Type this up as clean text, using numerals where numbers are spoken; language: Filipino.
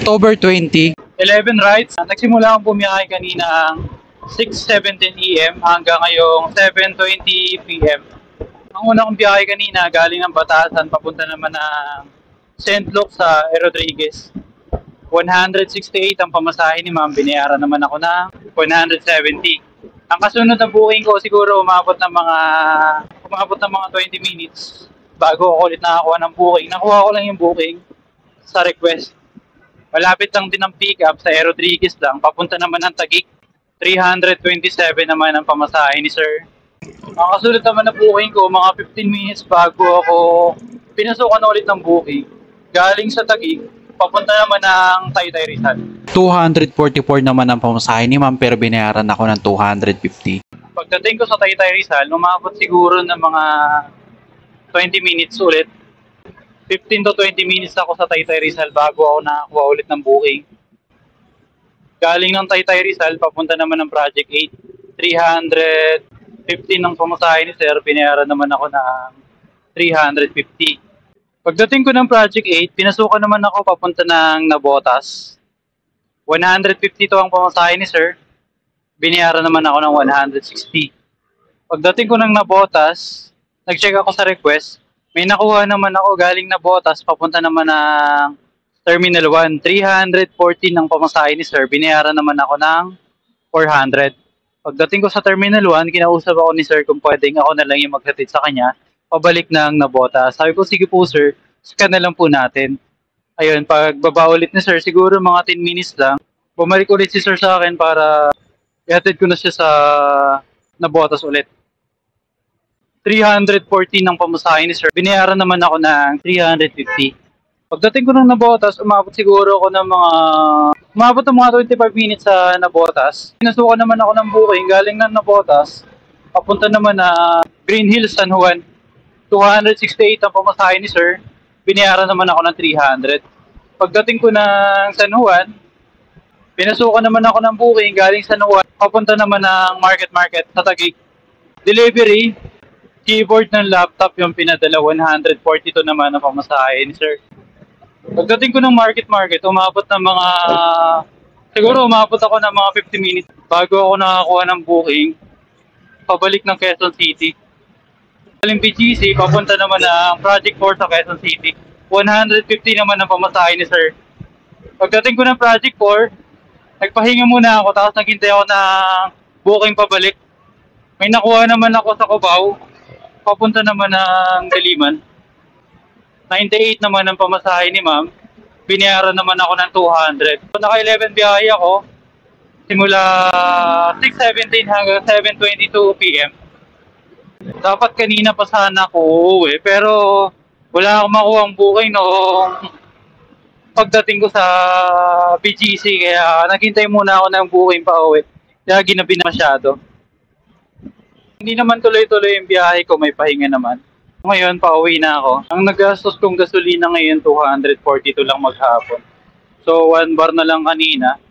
October 20. 11 rides. Nagsimula akong bumiyahe kanina ang 6:17 AM hanggang ngayong 7:20 PM. Ang una kong biyahe kanina galing ng Batasan papunta naman ng St. Luke sa Rodriguez. 168 ang pamasahe ni ma'am, binayaran naman ako ng 170. Ang kasunod na booking ko siguro umabot ng mga 20 minutes bago ako ulit nakakuha ng booking. Nakuha ko lang yung booking sa request. Malapit lang din ang pick up sa Rodriguez lang, papunta naman ng Taguig. 327 naman ang pamasahe ni sir. Ang kasunod naman na booking ko, mga 15 minutes bago ako pinasukan ulit ng booking. Galing sa Taguig, papunta naman ng Taytay Rizal. 244 naman ang pamasahe ni ma'am pero binayaran ako ng 250. Pagdating ko sa Taytay Rizal, umabot siguro ng mga 20 minutes ulit. 15 to 20 minutes ako sa Taytay Rizal bago ako nakakuha ulit ng booking. Galing ng Taytay Rizal, papunta naman ng Project 8. 315 ng pamasahe ni sir, binayaran naman ako ng 350. Pagdating ko ng Project 8, pinasukan naman ako papunta ng Navotas. 152 ang pamasahe ni sir, binayaran naman ako ng 160. Pagdating ko ng Navotas, nag-check ako sa request, may nakuha naman ako galing Navotas, papunta naman ng Terminal 1. 314 ang pamasahe ni sir, binayaran naman ako ng 400. Pagdating ko sa Terminal 1, kinausap ako ni sir kung pwedeng ako na lang yung maghatid sa kanya, pabalik ng Navotas. Sabi ko, sige po sir, scan na lang po natin. Ayun, pagbaba ulit ni sir, siguro mga 10 minutes lang, bumalik ulit si sir sa akin para ihatid ko na siya sa Navotas ulit. 314 ang pamasahe ni sir. Binayaran naman ako ng 350. Pagdating ko ng Navotas, umabot ng mga 25 minutes sa Navotas. Pinasukan naman ako ng booking galing ng Navotas. Papunta naman na Green Hills, San Juan. 268 ang pamasahe ni sir. Binayaran naman ako ng 300. Pagdating ko ng San Juan, pinasukan naman ako ng booking galing San Juan. Papunta naman ng Market sa Taguig. Delivery, keyboard ng laptop yung pinadala, 142 naman ang pamasahe ni sir. Pagdating ko ng market, umabot ako ng mga 50 minutes bago ako nakakuha ng booking, pabalik ng Quezon City. Galing BGC, papunta naman ng Project 4 sa Quezon City. 150 naman ang pamasahe ni sir. Pagdating ko ng Project 4, nagpahinga muna ako, tapos naghintay ako ng booking pabalik. May nakuha naman ako sa Cubao, papunta naman ng Diliman. 98 naman ang pamasahe ni ma'am. Binayaran naman ako ng 200. Naka 11 biyahe ako. Simula 6:17 hanggang 7:22 PM. Dapat kanina pa sana ako uuwi, pero wala akong makuha ang booking noong pagdating ko sa BGC. Kaya naghintay muna ako ng booking pa uwi. Kaya ginabi na masyado. Hindi naman tuloy-tuloy yung biyahe ko, may pahinga naman. Ngayon, pauwi na ako. Ang nagastos kong gasolina ngayon, 242 lang maghapon. So, 1 bar na lang kanina.